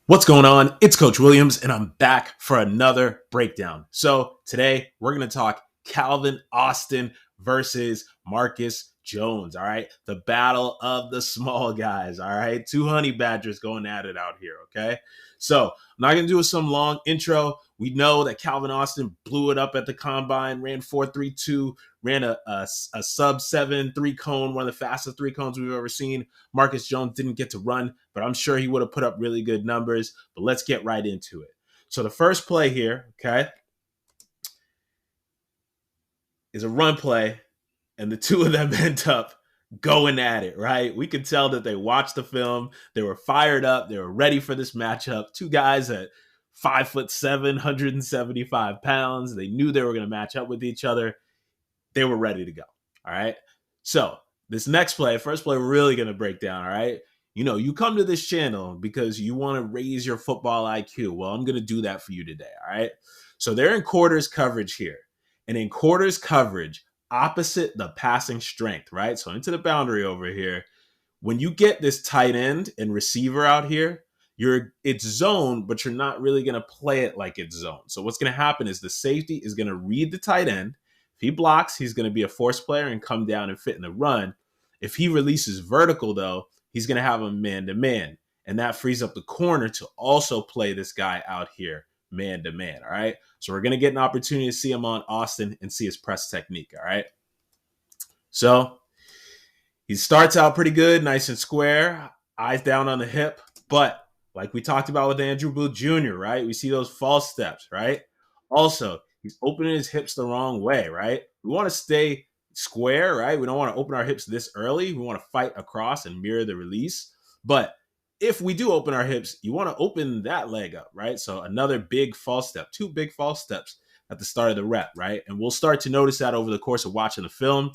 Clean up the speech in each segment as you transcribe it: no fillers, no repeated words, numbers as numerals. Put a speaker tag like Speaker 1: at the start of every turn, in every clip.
Speaker 1: What's going on? It's Coach Williams, and I'm back for another breakdown. So today we're going to talk Calvin Austin versus Marcus Jones. All right. The battle of the small guys. All right. Two honey badgers going at it out here. Okay. So I'm not going to do some long intro. We know that Calvin Austin blew it up at the combine, ran 4.32, ran a sub 7 3 cone, one of the fastest 3 cones we've ever seen. Marcus Jones didn't get to run, but I'm sure he would have put up really good numbers. But let's get right into it. So the first play here, okay, is a run play, and the two of them end up going at it, right? We could tell that they watched the film. They were fired up. They were ready for this matchup. Two guys at 5'7", 175 pounds. They knew they were going to match up with each other. They were ready to go. All right. So this next play, first play, we're really going to break down. All right. You know, you come to this channel because you want to raise your football IQ. Well, I'm going to do that for you today. All right. So they're in quarters coverage here. And in quarters coverage, opposite the passing strength, right? So into the boundary over here, when you get this tight end and receiver out here, it's zone, but you're not really going to play it like it's zone. So what's going to happen is the safety is going to read the tight end. If he blocks, he's going to be a force player and come down and fit in the run. If he releases vertical, though, he's going to have a man-to-man. And that frees up the corner to also play this guy out here man-to-man, all right? So we're going to get an opportunity to see him on Austin and see his press technique, all right? So he starts out pretty good, nice and square, eyes down on the hip. But like we talked about with Andrew Booth Jr., right? We see those false steps, right? Also, he's opening his hips the wrong way, right? We want to stay square, right? We don't want to open our hips this early. We want to fight across and mirror the release. But if we do open our hips, you want to open that leg up, right? So another big false step, two big false steps at the start of the rep, right? And we'll start to notice that over the course of watching the film.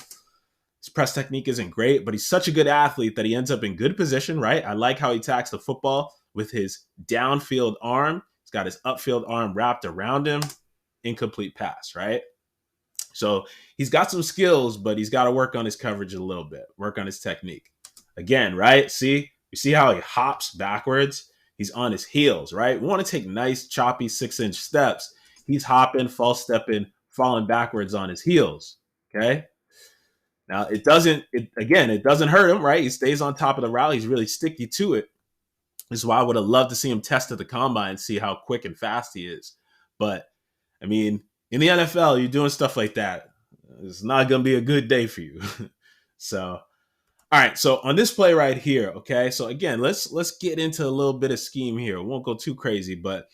Speaker 1: His press technique isn't great, but he's such a good athlete that he ends up in good position, right? I like how he attacks the football with his downfield arm. He's got his upfield arm wrapped around him. Incomplete pass, right? So he's got some skills, but he's got to work on his coverage a little bit, work on his technique. Again, right? See, you see how he hops backwards? He's on his heels, right? We want to take nice, choppy 6-inch steps. He's hopping, false stepping, falling backwards on his heels, okay? Now, it doesn't hurt him, right? He stays on top of the route. He's really sticky to it. This is why I would have loved to see him test at the combine and see how quick and fast he is. But, I mean, in the NFL, you're doing stuff like that. It's not going to be a good day for you. So, all right. So on this play right here, okay. So again, let's get into a little bit of scheme here. We won't go too crazy, but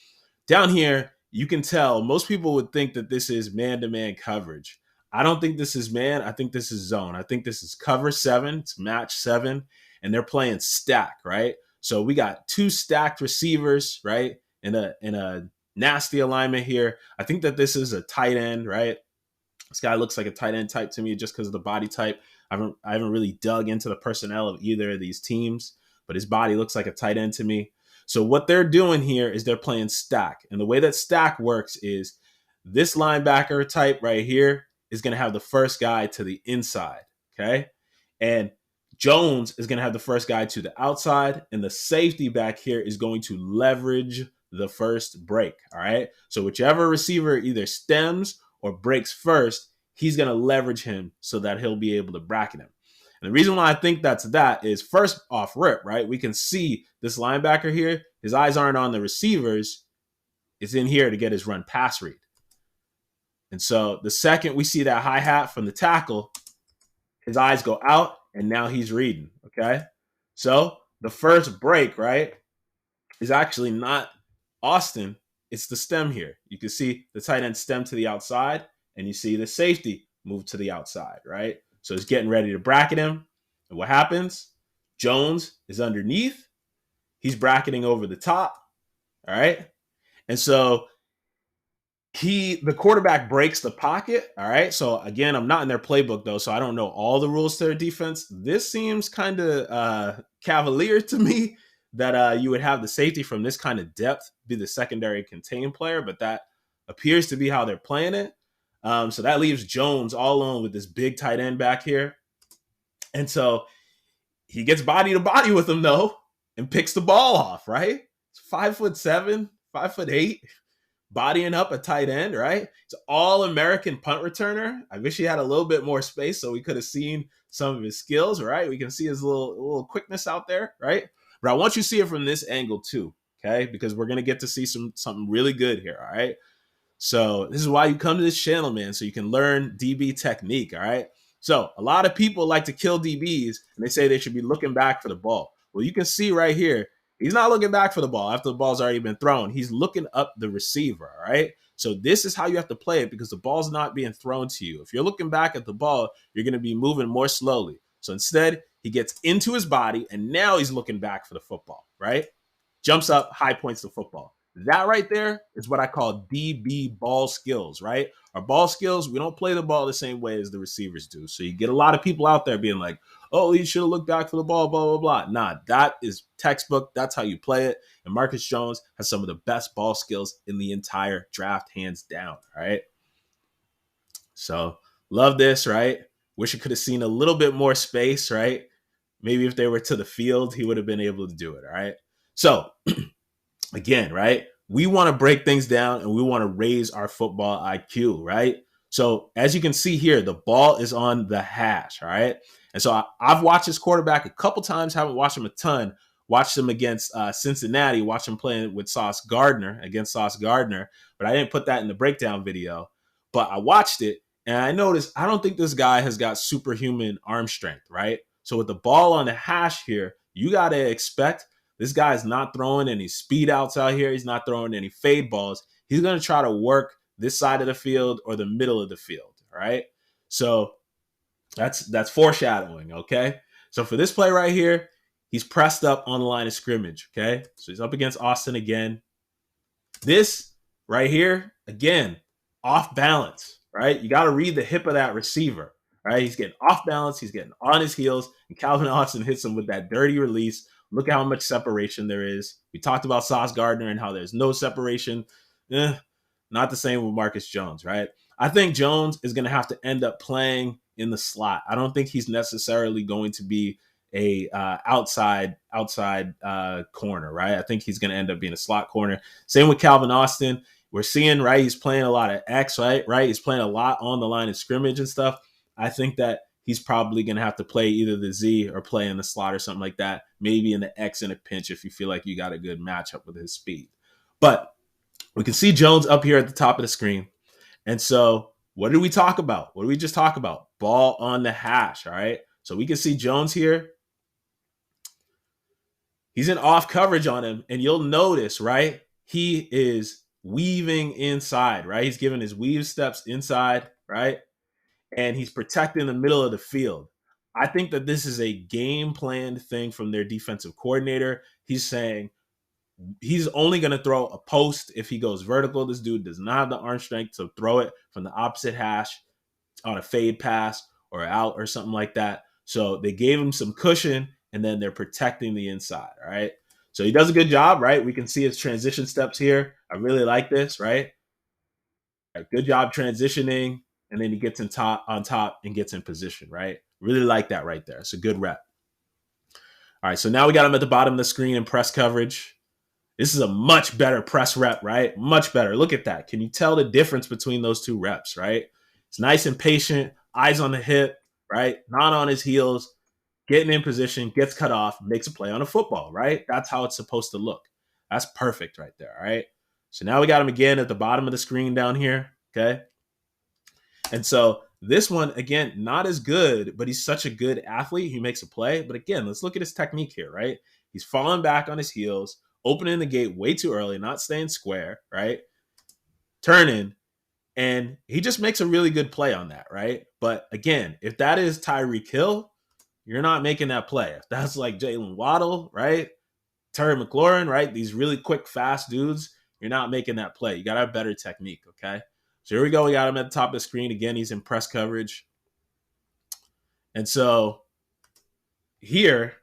Speaker 1: down here, you can tell most people would think that this is man-to-man coverage. I don't think this is man. I think this is zone. I think this is cover 7. It's match 7, and they're playing stack, right? So we got two stacked receivers, right? In a nasty alignment here. I think that this is a tight end, right? This guy looks like a tight end type to me just because of the body type. I haven't really dug into the personnel of either of these teams, but his body looks like a tight end to me. So what they're doing here is they're playing stack. And the way that stack works is this linebacker type right here is going to have the first guy to the inside, okay? And Jones is going to have the first guy to the outside, and the safety back here is going to leverage the first break, all right? So whichever receiver either stems or breaks first, he's going to leverage him so that he'll be able to bracket him. And the reason why I think that's that is first off rip, right? We can see this linebacker here. His eyes aren't on the receivers. It's in here to get his run pass read. And so the second we see that hi-hat from the tackle, his eyes go out, and now he's reading, okay? So the first break, right, is actually not Austin. It's the stem here. You can see the tight end stem to the outside, and you see the safety move to the outside, right? So he's getting ready to bracket him. And what happens? Jones is underneath. He's bracketing over the top, all right? And so the quarterback breaks the pocket, all right? So, again, I'm not in their playbook, though, so I don't know all the rules to their defense. This seems kind of cavalier to me that you would have the safety from this kind of depth be the secondary contained player, but that appears to be how they're playing it. So that leaves Jones all alone with this big tight end back here. And so he gets body to body with him, though, and picks the ball off, right? 5'7", 5'8", bodying up a tight end, right? He's an all-American punt returner. I wish he had a little bit more space so we could have seen some of his skills, right? We can see his little quickness out there, right? But I want you to see it from this angle too, okay? Because we're gonna get to see something really good here, all right? So this is why you come to this channel, man, so you can learn DB technique, all right? So a lot of people like to kill DBs, and they say they should be looking back for the ball. Well, you can see right here, he's not looking back for the ball after the ball's already been thrown. He's looking up the receiver, all right? So this is how you have to play it because the ball's not being thrown to you. If you're looking back at the ball, you're going to be moving more slowly. So instead, he gets into his body, and now he's looking back for the football, right? Jumps up, high points the football. That right there is what I call DB ball skills, right? Our ball skills, we don't play the ball the same way as the receivers do. So you get a lot of people out there being like, oh, you should have looked back for the ball, blah, blah, blah. Nah, that is textbook. That's how you play it. And Marcus Jones has some of the best ball skills in the entire draft, hands down, right? So love this, right? Wish I could have seen a little bit more space, right? Maybe if they were to the field, he would have been able to do it, all right? So again, right? We want to break things down and we want to raise our football IQ, right? So as you can see here, the ball is on the hash, all right? And so I've watched this quarterback a couple times, haven't watched him a ton. Watched him against Cincinnati, watched him playing with Sauce Gardner, but I didn't put that in the breakdown video. But I watched it and I noticed I don't think this guy has got superhuman arm strength, right? So with the ball on the hash here, you got to expect this guy is not throwing any speed outs out here. He's not throwing any fade balls. He's going to try to work this side of the field or the middle of the field, right? So that's foreshadowing, okay? So for this play right here, he's pressed up on the line of scrimmage, okay? So he's up against Austin again. This right here, again, off balance, right? You got to read the hip of that receiver, right? He's getting off balance. He's getting on his heels, and Calvin Austin hits him with that dirty release. Look at how much separation there is. We talked about Sauce Gardner and how there's no separation. Not the same with Marcus Jones, right? I think Jones is going to have to end up playing in the slot. I don't think he's necessarily going to be a outside corner, right? I think he's going to end up being a slot corner. Same with Calvin Austin. We're seeing, right, he's playing a lot of X, right? He's playing a lot on the line of scrimmage and stuff. I think that he's probably going to have to play either the Z or play in the slot or something like that. Maybe in the X in a pinch if you feel like you got a good matchup with his speed. But we can see Jones up here at the top of the screen. And so what did we talk about? What did we just talk about? Ball on the hash, all right? So we can see Jones here. He's in off coverage on him. And you'll notice, right, he is weaving inside, right? He's giving his weave steps inside, right? And he's protecting the middle of the field. I think that this is a game planned thing from their defensive coordinator. He's saying he's only going to throw a post if he goes vertical. This dude does not have the arm strength to throw it from the opposite hash on a fade pass or out or something like that. So they gave him some cushion, and then they're protecting the inside, all right? So he does a good job, right? We can see his transition steps here. I really like this, right? Good job transitioning. And then he gets on top and gets in position, right? Really like that right there. It's a good rep. All right, so now we got him at the bottom of the screen in press coverage. This is a much better press rep, right? Much better. Look at that. Can you tell the difference between those two reps, right? It's nice and patient, eyes on the hip, right? Not on his heels, getting in position, gets cut off, makes a play on a football, right? That's how it's supposed to look. That's perfect right there, all right? So now we got him again at the bottom of the screen down here, okay? And so this one, again, not as good, but he's such a good athlete. He makes a play. But again, let's look at his technique here, right? He's falling back on his heels, opening the gate way too early, not staying square, right? Turning, and he just makes a really good play on that, right? But again, if that is Tyreek Hill, you're not making that play. If that's like Jalen Waddle, right? Terry McLaurin, right? These really quick, fast dudes, you're not making that play. You got to have better technique, okay? So here we go. We got him at the top of the screen. Again, he's in press coverage. And so here,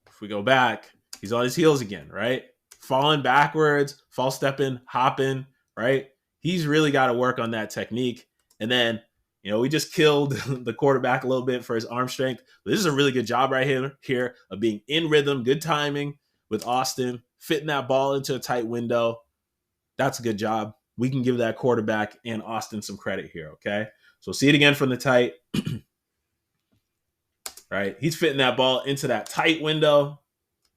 Speaker 1: if we go back, he's on his heels again, right? Falling backwards, false stepping, hopping, right? He's really got to work on that technique. And then, we just killed the quarterback a little bit for his arm strength. But this is a really good job right here of being in rhythm, good timing with Austin, fitting that ball into a tight window. That's a good job. We can give that quarterback and Austin some credit here, okay? So see it again from the tight. Right? He's fitting that ball into that tight window,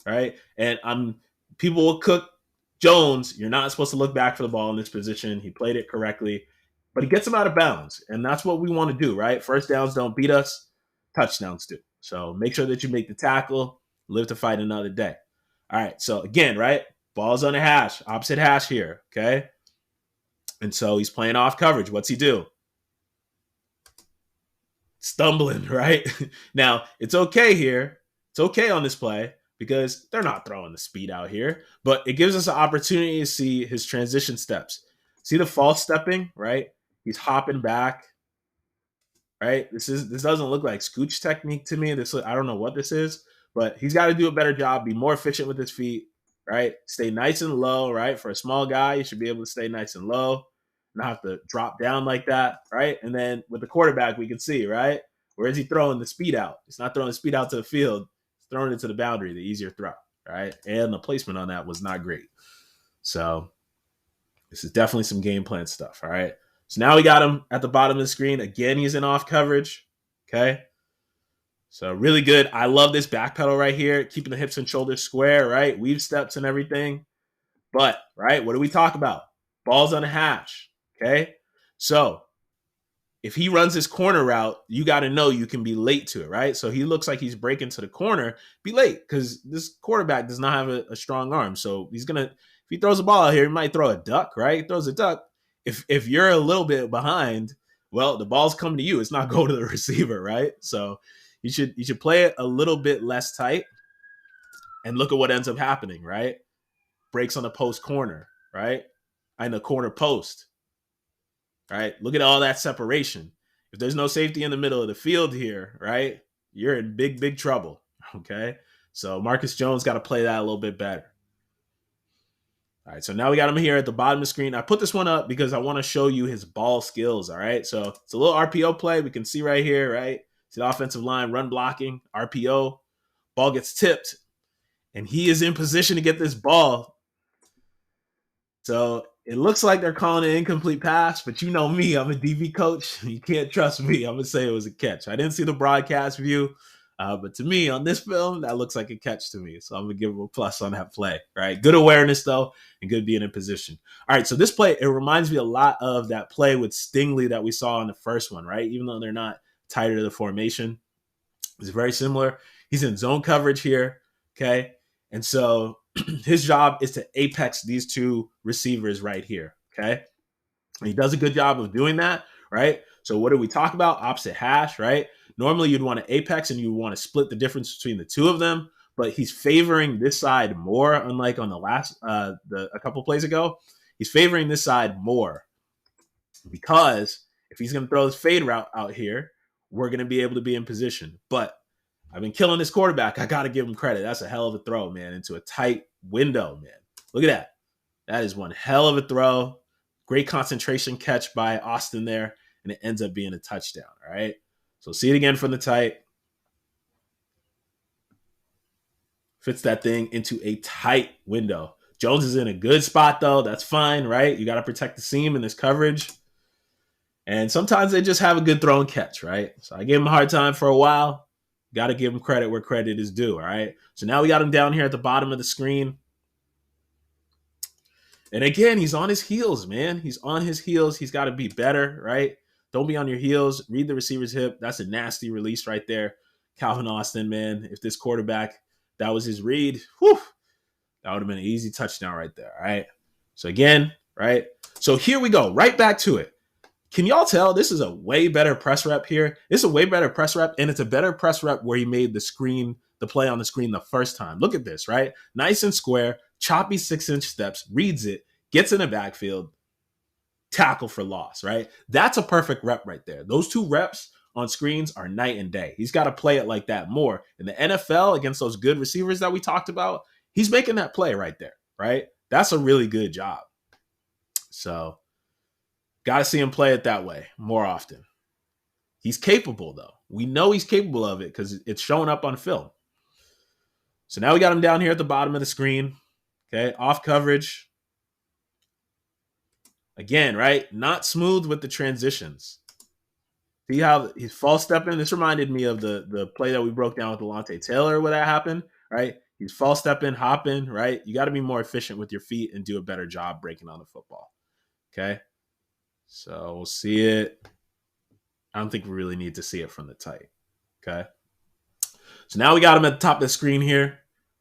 Speaker 1: right? And people will cook Jones. You're not supposed to look back for the ball in this position. He played it correctly, but he gets him out of bounds, and that's what we want to do, right? First downs don't beat us, touchdowns do. So make sure that you make the tackle, live to fight another day. All right, so again, right? Ball's on the hash, opposite hash here, okay? And so he's playing off coverage. What's he do? Stumbling, right? Now, it's okay here. It's okay on this play because they're not throwing the speed out here, but it gives us an opportunity to see his transition steps. See the false stepping, right? He's hopping back, right? This doesn't look like scooch technique to me. I don't know what this is, but he's got to do a better job, be more efficient with his feet, right? Stay nice and low, right? For a small guy, you should be able to stay nice and low, not have to drop down like that, right? And then with the quarterback, we can see, right? Where is he throwing the speed out? He's not throwing the speed out to the field. He's throwing it to the boundary, the easier throw, right? And the placement on that was not great. So this is definitely some game plan stuff, all right? So now we got him at the bottom of the screen. Again, he's in off coverage, okay? So really good. I love this back pedal right here, keeping the hips and shoulders square, right? Weave steps and everything. But, right, what do we talk about? Balls on a hash, okay? So if he runs his corner route, you got to know you can be late to it, right? So he looks like he's breaking to the corner, be late because this quarterback does not have a strong arm. So he's going to, if he throws a ball out here, he might throw a duck, right? He throws a duck. If you're a little bit behind, well, the ball's coming to you. It's not going to the receiver, right? So you should play it a little bit less tight and look at what ends up happening, right? Breaks on the post corner, right? And the corner post, right? Look at all that separation. If there's no safety in the middle of the field here, right, you're in big, big trouble, okay? So Marcus Jones got to play that a little bit better. All right, so now we got him here at the bottom of the screen. I put this one up because I want to show you his ball skills, all right? So it's a little RPO play. We can see right here, right? See the offensive line, run blocking, RPO. Ball gets tipped, and he is in position to get this ball. So it looks like they're calling it an incomplete pass, but you know me, I'm a DB coach. You can't trust me. I'm going to say it was a catch. I didn't see the broadcast view, but to me, on this film, that looks like a catch to me. So I'm going to give him a plus on that play, right? Good awareness, though, and good being in position. All right, so this play, it reminds me a lot of that play with Stingley that we saw in the first one, right? Even though they're not tighter to the formation. It's very similar. He's in zone coverage here, okay? And so his job is to apex these two receivers right here, okay? And he does a good job of doing that, right? So what do we talk about? Opposite hash, right? Normally you'd want to apex and you want to split the difference between the two of them, but he's favoring this side more, unlike on the last, a couple plays ago. He's favoring this side more because if he's going to throw his fade route out here, we're going to be able to be in position. But I've been killing this quarterback. I got to give him credit. That's a hell of a throw, man, into a tight window, man. Look at that. That is one hell of a throw. Great concentration catch by Austin there, and it ends up being a touchdown, all right? So see it again from the tight. Fits that thing into a tight window. Jones is in a good spot, though. That's fine, right? You got to protect the seam in this coverage. And sometimes they just have a good throw and catch, right? So I gave him a hard time for a while. Got to give him credit where credit is due, all right? So now we got him down here at the bottom of the screen. And again, he's on his heels, man. He's on his heels. He's got to be better, right? Don't be on your heels. Read the receiver's hip. That's a nasty release right there. Calvin Austin, man, if this quarterback, that was his read, whew, that would have been an easy touchdown right there, all right? So again, right? So here we go, right back to it. Can y'all tell this is a way better press rep here? This is a way better press rep, and it's a better press rep where he made the play on the screen the first time. Look at this, right? Nice and square, choppy 6-inch steps, reads it, gets in the backfield, tackle for loss, right? That's a perfect rep right there. Those two reps on screens are night and day. He's got to play it like that more. In the NFL, against those good receivers that we talked about, he's making that play right there, right? That's a really good job. So got to see him play it that way more often. He's capable, though. We know he's capable of it because it's showing up on film. So now we got him down here at the bottom of the screen. Okay, off coverage. Again, right? Not smooth with the transitions. See how he's false stepping? This reminded me of the play that we broke down with Delonte Taylor where that happened, right? He's false stepping, hopping, right? You got to be more efficient with your feet and do a better job breaking on the football. Okay. So we'll see it. I don't think we really need to see it from the tight. Okay. So now we got him at the top of the screen here.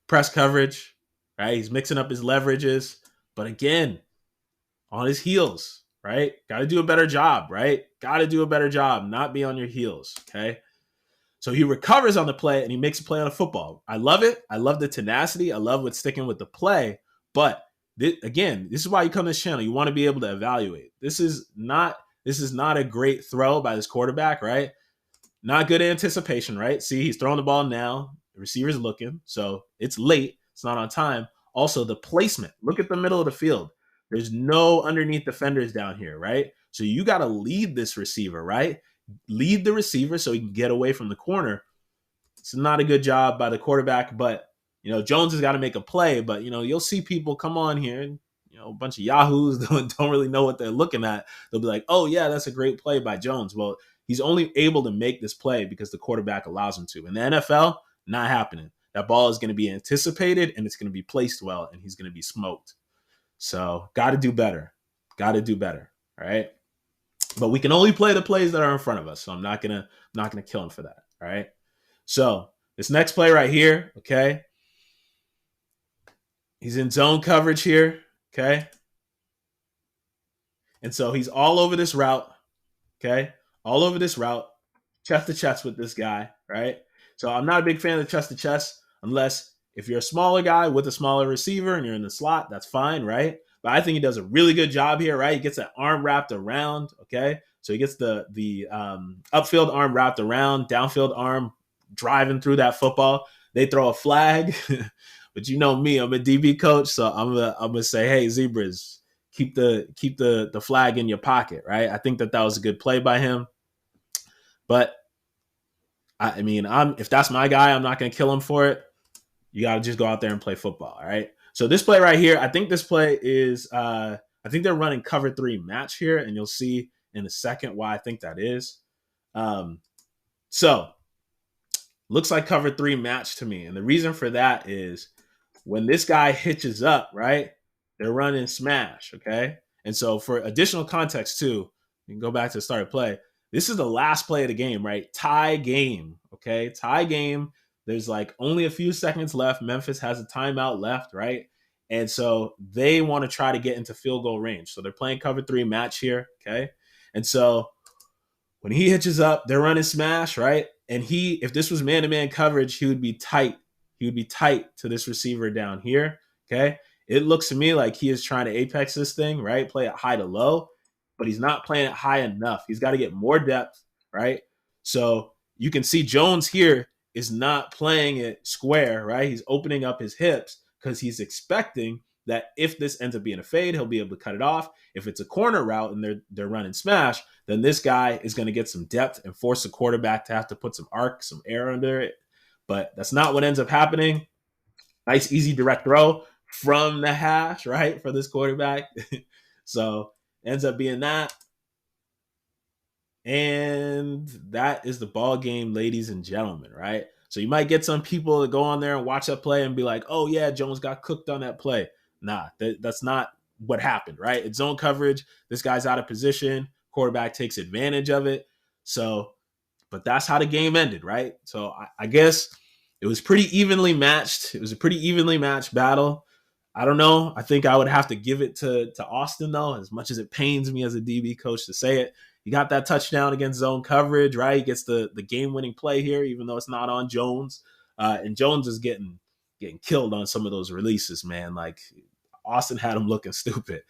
Speaker 1: Press coverage, right? He's mixing up his leverages. But again, on his heels, right? Got to do a better job, right? Got to do a better job, not be on your heels, okay? So he recovers on the play and he makes a play on a football. I love it. I love the tenacity. I love what's sticking with the play. But this is why you come to this channel. You want to be able to evaluate. This is not a great throw by this quarterback, right? Not good anticipation, right? See, he's throwing the ball now. The receiver's looking. So it's late. It's not on time. Also, the placement. Look at the middle of the field. There's no underneath defenders down here, right? So you got to lead this receiver, right? Lead the receiver so he can get away from the corner. It's not a good job by the quarterback, but, Jones has got to make a play. But, you'll see people come on here and, a bunch of yahoos don't really know what they're looking at. They'll be like, oh, yeah, that's a great play by Jones. Well, he's only able to make this play because the quarterback allows him to. In the NFL, not happening. That ball is going to be anticipated and it's going to be placed well and he's going to be smoked. So got to do better. Got to do better. All right. But we can only play the plays that are in front of us. So I'm not gonna kill him for that. All right. So this next play right here, okay. He's in zone coverage here. Okay. And so he's all over this route. Okay. All over this route. Chest to chest with this guy. Right. So I'm not a big fan of chest to chest unless if you're a smaller guy with a smaller receiver and you're in the slot, that's fine. Right. But I think he does a really good job here, right? He gets that arm wrapped around, okay? So he gets the upfield arm wrapped around, downfield arm driving through that football. They throw a flag, but you know me, I'm a DB coach, so I'm gonna say, hey, Zebras, keep the flag in your pocket, right? I think that was a good play by him, but I mean, if that's my guy, I'm not gonna kill him for it. You gotta just go out there and play football, all right? So this play right here, I think this play is, I think they're running cover 3 match here, and you'll see in a second why I think that is. So looks like cover 3 match to me. And the reason for that is when this guy hitches up, right, they're running smash, okay? And so for additional context too, you can go back to the start of play. This is the last play of the game, right? Tie game, okay? Tie game. There's like only a few seconds left. Memphis has a timeout left, right? And so they want to try to get into field goal range. So they're playing cover 3 match here, okay? And so when he hitches up, they're running smash, right? And if this was man-to-man coverage, he would be tight. He would be tight to this receiver down here, okay? It looks to me like he is trying to apex this thing, right? Play it high to low, but he's not playing it high enough. He's got to get more depth, right? So you can see Jones here is not playing it square, right? He's opening up his hips because he's expecting that if this ends up being a fade, he'll be able to cut it off. If it's a corner route and they're running smash, then this guy is going to get some depth and force the quarterback to have to put some arc, some air under it. But that's not what ends up happening. Nice, easy, direct throw from the hash, right, for this quarterback. So ends up being that. And that is the ball game, ladies and gentlemen, right? So you might get some people that go on there and watch that play and be like, oh, yeah, Jones got cooked on that play. Nah, that's not what happened, right? It's zone coverage. This guy's out of position. Quarterback takes advantage of it. So, but that's how the game ended, right? So I guess it was pretty evenly matched. It was a pretty evenly matched battle. I don't know. I think I would have to give it to Austin, though, as much as it pains me as a DB coach to say it. He got that touchdown against zone coverage, right? He gets the game-winning play here, even though it's not on Jones. And Jones is getting killed on some of those releases, man. Like, Austin had him looking stupid.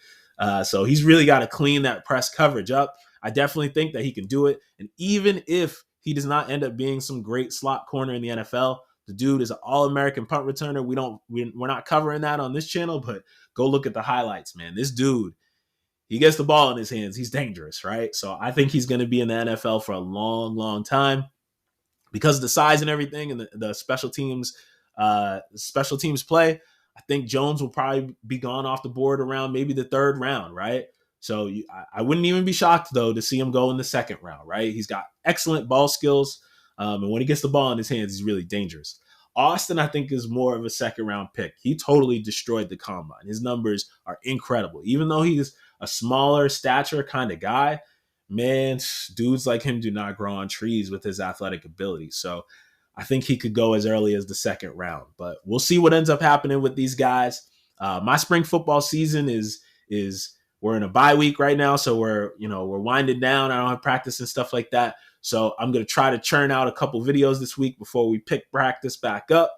Speaker 1: So he's really got to clean that press coverage up. I definitely think that he can do it. And even if he does not end up being some great slot corner in the NFL, the dude is an all-American punt returner. We're not covering that on this channel, but go look at the highlights, man. This dude, he gets the ball in his hands. He's dangerous, right? So I think he's going to be in the NFL for a long, long time because of the size and everything and the special teams play. I think Jones will probably be gone off the board around maybe the 3rd round, right? So I wouldn't even be shocked, though, to see him go in the 2nd round, right? He's got excellent ball skills. And when he gets the ball in his hands, he's really dangerous. Austin, I think, is more of a 2nd round pick. He totally destroyed the combine. His numbers are incredible. Even though he's a smaller stature kind of guy, man, dudes like him do not grow on trees with his athletic ability. So I think he could go as early as the 2nd round. But we'll see what ends up happening with these guys. My spring football season is we're in a bye week right now, so we're winding down. I don't have practice and stuff like that. So I'm going to try to churn out a couple videos this week before we pick practice back up.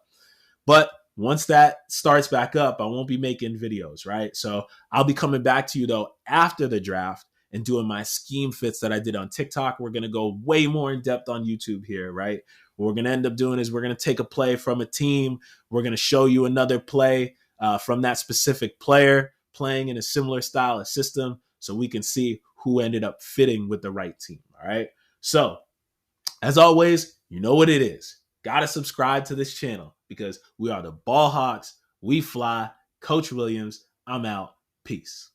Speaker 1: But once that starts back up, I won't be making videos, right? So I'll be coming back to you, though, after the draft and doing my scheme fits that I did on TikTok. We're going to go way more in depth on YouTube here, right? What we're going to end up doing is we're going to take a play from a team. We're going to show you another play from that specific player playing in a similar style of system so we can see who ended up fitting with the right team, all right? So, as always, you know what it is. Got to subscribe to this channel because we are the Ball Hawks. We fly. Coach Williams, I'm out. Peace.